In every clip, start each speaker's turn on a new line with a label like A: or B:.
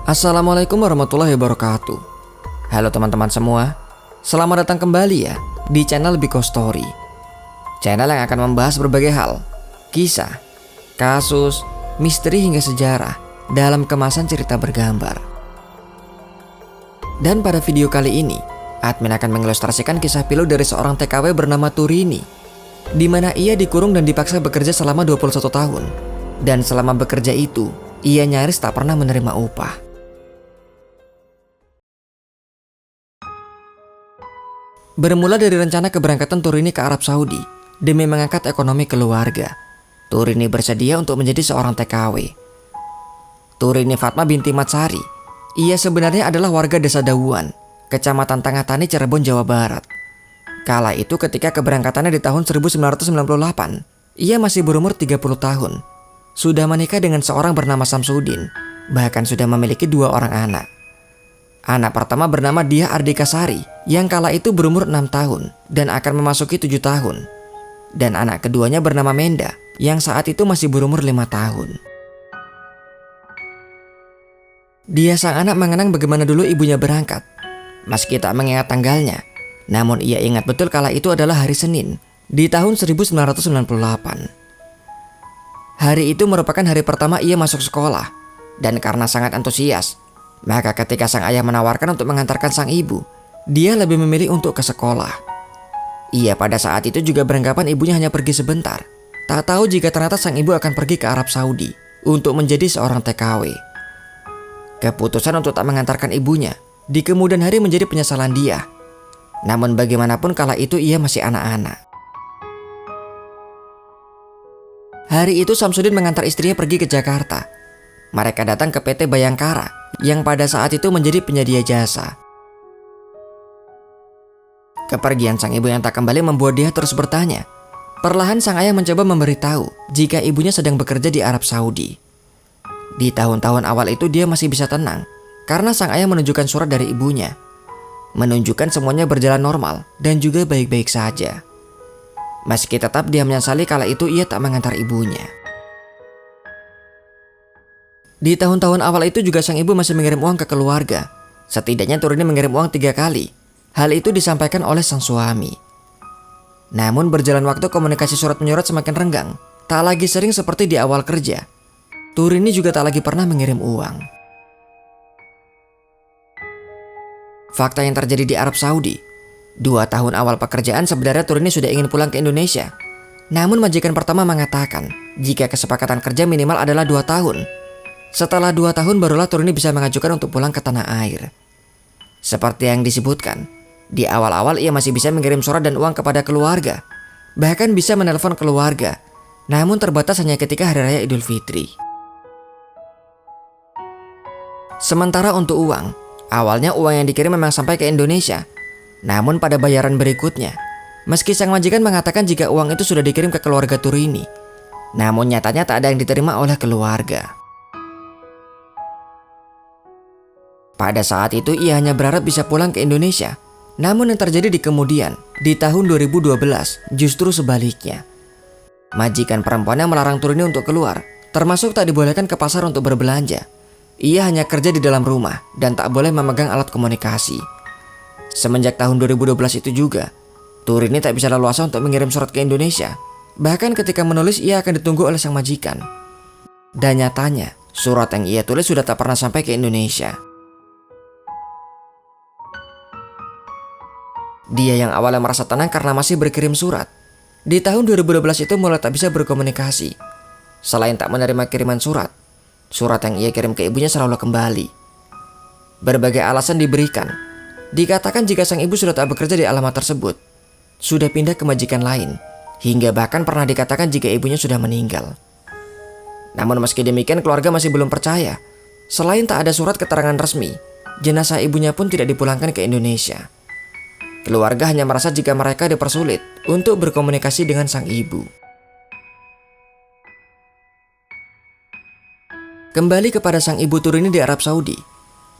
A: Assalamualaikum warahmatullahi wabarakatuh. Halo teman-teman semua, selamat datang kembali ya di channel Biko Story. Channel yang akan membahas berbagai hal, kisah, kasus, misteri hingga sejarah dalam kemasan cerita bergambar. Dan pada video kali ini, admin akan mengilustrasikan kisah pilu dari seorang TKW bernama Turini, di mana ia dikurung dan dipaksa bekerja selama 21 tahun. Dan selama bekerja itu, ia nyaris tak pernah menerima upah. Bermula dari rencana keberangkatan Turini ke Arab Saudi demi mengangkat ekonomi keluarga, Turini bersedia untuk menjadi seorang TKW. Turini Fatma binti Matsari. Ia sebenarnya adalah warga desa Dawuan, Kecamatan Tengah Tani, Cirebon, Jawa Barat. Kala itu ketika keberangkatannya di tahun 1998, ia masih berumur 30 tahun. Sudah menikah dengan seorang bernama Samsudin, bahkan sudah memiliki 2 orang anak. Anak pertama bernama Diah Ardika Sari, yang kala itu berumur 6 tahun dan akan memasuki 7 tahun. Dan anak keduanya bernama Menda, yang saat itu masih berumur 5 tahun. Dia sang anak mengenang bagaimana dulu ibunya berangkat. Meski tak mengingat tanggalnya, namun ia ingat betul kala itu adalah hari Senin di tahun 1998. Hari itu merupakan hari pertama ia masuk sekolah, dan karena sangat antusias, maka ketika sang ayah menawarkan untuk mengantarkan sang ibu, dia lebih memilih untuk ke sekolah. Ia pada saat itu juga beranggapan ibunya hanya pergi sebentar, tak tahu jika ternyata sang ibu akan pergi ke Arab Saudi untuk menjadi seorang TKW. Keputusan untuk tak mengantarkan ibunya di kemudian hari menjadi penyesalan dia. Namun bagaimanapun kala itu ia masih anak-anak. Hari itu Samsudin mengantar istrinya pergi ke Jakarta. Mereka datang ke PT Bayangkara yang pada saat itu menjadi penyedia jasa. Kepergian sang ibu yang tak kembali membuat dia terus bertanya. Perlahan sang ayah mencoba memberitahu jika ibunya sedang bekerja di Arab Saudi. Di tahun-tahun awal itu dia masih bisa tenang karena sang ayah menunjukkan surat dari ibunya, menunjukkan semuanya berjalan normal dan juga baik-baik saja. Meski tetap dia menyesali kala itu ia tak mengantar ibunya. Di tahun-tahun awal itu juga sang ibu masih mengirim uang ke keluarga. Setidaknya Turini mengirim uang 3 kali. Hal itu disampaikan oleh sang suami. Namun berjalan waktu komunikasi surat menyurat semakin renggang. Tak lagi sering seperti di awal kerja. Turini juga tak lagi pernah mengirim uang. Fakta yang terjadi di Arab Saudi. 2 tahun awal pekerjaan sebenarnya Turini sudah ingin pulang ke Indonesia. Namun majikan pertama mengatakan jika kesepakatan kerja minimal adalah 2 tahun. Setelah 2 tahun barulah Turini bisa mengajukan untuk pulang ke tanah air. Seperti yang disebutkan, di awal-awal ia masih bisa mengirim surat dan uang kepada keluarga. Bahkan bisa menelpon keluarga. Namun terbatas hanya ketika Hari Raya Idul Fitri. Sementara untuk uang, awalnya uang yang dikirim memang sampai ke Indonesia. Namun pada bayaran berikutnya, meski sang majikan mengatakan jika uang itu sudah dikirim ke keluarga Turini, namun nyatanya tak ada yang diterima oleh keluarga. Pada saat itu ia hanya berharap bisa pulang ke Indonesia. Namun yang terjadi di kemudian, di tahun 2012, justru sebaliknya. Majikan perempuannya melarang Turini untuk keluar, termasuk tak dibolehkan ke pasar untuk berbelanja. Ia hanya kerja di dalam rumah dan tak boleh memegang alat komunikasi. Semenjak tahun 2012 itu juga, Turini tak bisa leluasa untuk mengirim surat ke Indonesia. Bahkan ketika menulis ia akan ditunggu oleh sang majikan. Dan nyatanya, surat yang ia tulis sudah tak pernah sampai ke Indonesia. Dia yang awalnya merasa tenang karena masih berkirim surat, di tahun 2012 itu mulai tak bisa berkomunikasi. Selain tak menerima kiriman surat yang ia kirim ke ibunya selalu kembali. Berbagai alasan diberikan. Dikatakan jika sang ibu sudah tak bekerja di alamat tersebut, sudah pindah ke majikan lain, hingga bahkan pernah dikatakan jika ibunya sudah meninggal. Namun meski demikian keluarga masih belum percaya. Selain tak ada surat keterangan resmi, jenazah ibunya pun tidak dipulangkan ke Indonesia. Keluarga hanya merasa jika mereka dipersulit untuk berkomunikasi dengan sang ibu. Kembali kepada sang ibu Turini di Arab Saudi.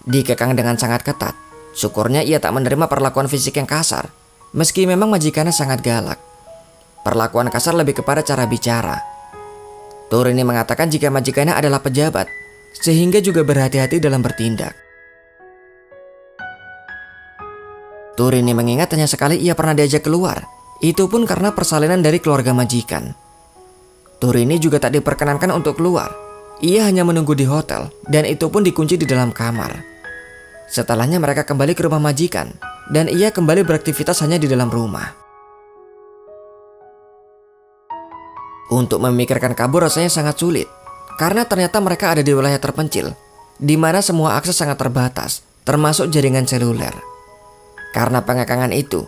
A: Dikekang dengan sangat ketat. Syukurnya ia tak menerima perlakuan fisik yang kasar, meski memang majikannya sangat galak. Perlakuan kasar lebih kepada cara bicara. Turini mengatakan jika majikannya adalah pejabat, sehingga juga berhati-hati dalam bertindak. Turini mengingat hanya sekali ia pernah diajak keluar, itu pun karena persalinan dari keluarga majikan. Turini juga tak diperkenankan untuk keluar, ia hanya menunggu di hotel dan itu pun dikunci di dalam kamar. Setelahnya mereka kembali ke rumah majikan dan ia kembali beraktivitas hanya di dalam rumah. Untuk memikirkan kabur rasanya sangat sulit, karena ternyata mereka ada di wilayah terpencil, di mana semua akses sangat terbatas, termasuk jaringan seluler. Karena pengekangan itu,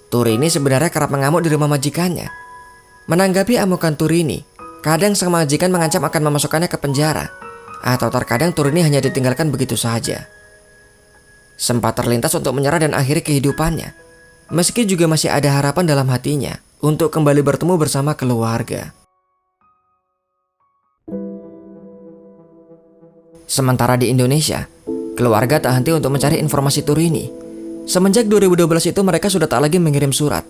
A: Turini sebenarnya kerap mengamuk di rumah majikannya. Menanggapi amukan Turini, kadang sang majikan mengancam akan memasukkannya ke penjara, atau terkadang Turini hanya ditinggalkan begitu saja. Sempat terlintas untuk menyerah dan akhiri kehidupannya, meski juga masih ada harapan dalam hatinya untuk kembali bertemu bersama keluarga. Sementara di Indonesia, keluarga tak henti untuk mencari informasi Turini. Semenjak 2012 itu mereka sudah tak lagi mengirim surat,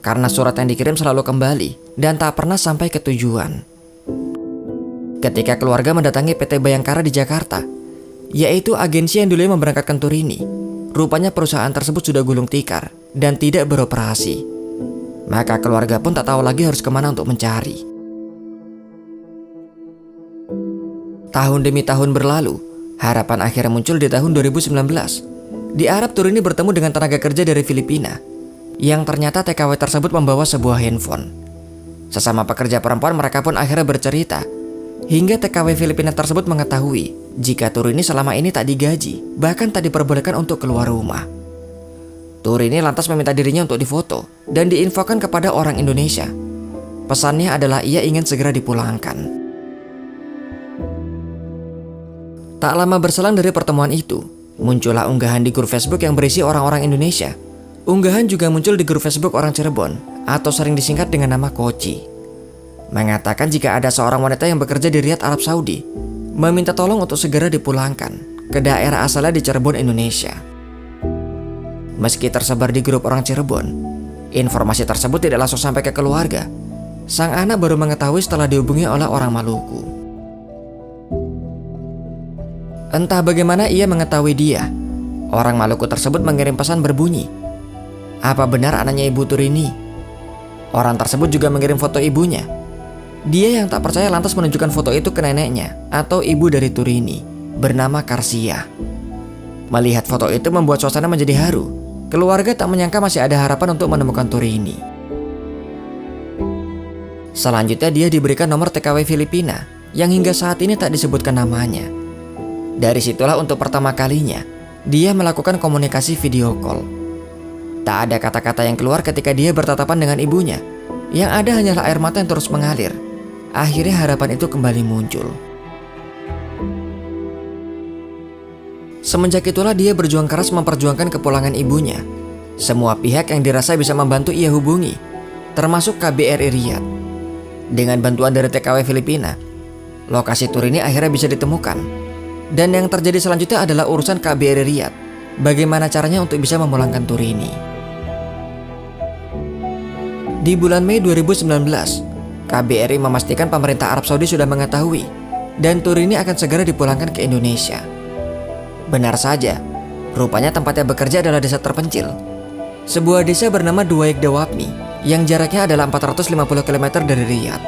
A: karena surat yang dikirim selalu kembali dan tak pernah sampai ke tujuan. Ketika keluarga mendatangi PT Bayangkara di Jakarta, yaitu agensi yang dulu memberangkatkan Turini, rupanya perusahaan tersebut sudah gulung tikar dan tidak beroperasi. Maka keluarga pun tak tahu lagi harus kemana untuk mencari. Tahun demi tahun berlalu, harapan akhirnya muncul di tahun 2019. Di Arab, Turini bertemu dengan tenaga kerja dari Filipina, yang ternyata TKW tersebut membawa sebuah handphone. Sesama pekerja perempuan mereka pun akhirnya bercerita, hingga TKW Filipina tersebut mengetahui jika Turini selama ini tak digaji, bahkan tak diperbolehkan untuk keluar rumah. Turini lantas meminta dirinya untuk difoto dan diinfokan kepada orang Indonesia. Pesannya adalah ia ingin segera dipulangkan. Tak lama berselang dari pertemuan itu, muncullah unggahan di grup Facebook yang berisi orang-orang Indonesia. Unggahan juga muncul di grup Facebook orang Cirebon, atau sering disingkat dengan nama Koci, mengatakan jika ada seorang wanita yang bekerja di Riyadh, Arab Saudi, meminta tolong untuk segera dipulangkan ke daerah asalnya di Cirebon, Indonesia. Meski tersebar di grup orang Cirebon, informasi tersebut tidak langsung sampai ke keluarga. Sang anak baru mengetahui setelah dihubungi oleh orang Maluku. Entah bagaimana ia mengetahui dia. Orang Maluku tersebut mengirim pesan berbunyi, "Apa benar anaknya Ibu Turini?" Orang tersebut juga mengirim foto ibunya. Dia yang tak percaya lantas menunjukkan foto itu ke neneknya atau ibu dari Turini, bernama Karsia. Melihat foto itu membuat suasana menjadi haru. Keluarga tak menyangka masih ada harapan untuk menemukan Turini. Selanjutnya dia diberikan nomor TKW Filipina yang hingga saat ini tak disebutkan namanya. Dari situlah untuk pertama kalinya dia melakukan komunikasi video call. Tak ada kata-kata yang keluar ketika dia bertatapan dengan ibunya. Yang ada hanyalah air mata yang terus mengalir. Akhirnya harapan itu kembali muncul. Semenjak itulah dia berjuang keras memperjuangkan kepulangan ibunya. Semua pihak yang dirasa bisa membantu ia hubungi, termasuk KBRI Riyadh. Dengan bantuan dari TKW Filipina, lokasi Turini akhirnya bisa ditemukan. Dan yang terjadi selanjutnya adalah urusan KBRI Riyadh. Bagaimana caranya untuk bisa memulangkan Turini? Di bulan Mei 2019, KBRI memastikan pemerintah Arab Saudi sudah mengetahui dan Turini akan segera dipulangkan ke Indonesia. Benar saja, rupanya tempatnya bekerja adalah desa terpencil. Sebuah desa bernama Duaik Dawabni yang jaraknya adalah 450 km dari Riyadh.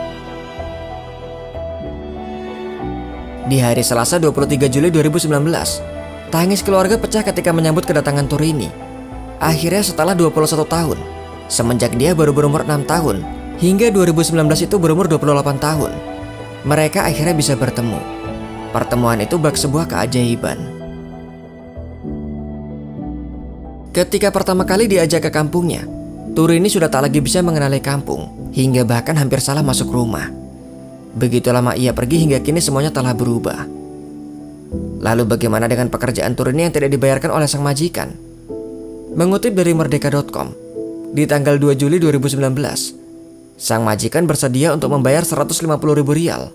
A: Di hari Selasa 23 Juli 2019, tangis keluarga pecah ketika menyambut kedatangan Turini. Akhirnya setelah 21 tahun, semenjak dia baru berumur 6 tahun, hingga 2019 itu berumur 28 tahun, mereka akhirnya bisa bertemu. Pertemuan itu bak sebuah keajaiban. Ketika pertama kali diajak ke kampungnya, Turini sudah tak lagi bisa mengenali kampung, hingga bahkan hampir salah masuk rumah. Begitu lama ia pergi hingga kini semuanya telah berubah. Lalu bagaimana dengan pekerjaan Turini yang tidak dibayarkan oleh sang majikan? Mengutip dari merdeka.com, di tanggal 2 Juli 2019, sang majikan bersedia untuk membayar 150.000 rial,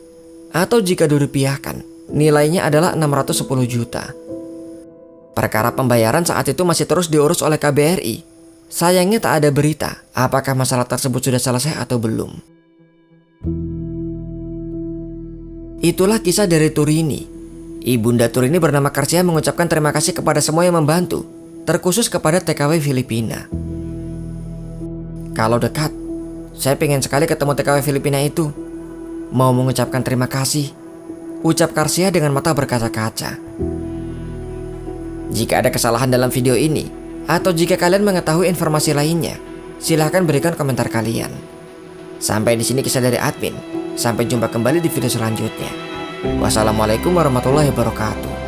A: atau jika dirupiahkan, nilainya adalah 610 juta. Perkara pembayaran saat itu masih terus diurus oleh KBRI. Sayangnya tak ada berita apakah masalah tersebut sudah selesai atau belum. Itulah kisah dari Turini. Ibunda Turini bernama Karsia mengucapkan terima kasih kepada semua yang membantu, terkhusus kepada TKW Filipina. Kalau dekat, saya pengen sekali ketemu TKW Filipina itu. Mau mengucapkan terima kasih, ucap Karsia dengan mata berkaca-kaca. Jika ada kesalahan dalam video ini, atau jika kalian mengetahui informasi lainnya, silahkan berikan komentar kalian. Sampai di sini kisah dari admin. Sampai jumpa kembali di video selanjutnya. Wassalamualaikum warahmatullahi wabarakatuh.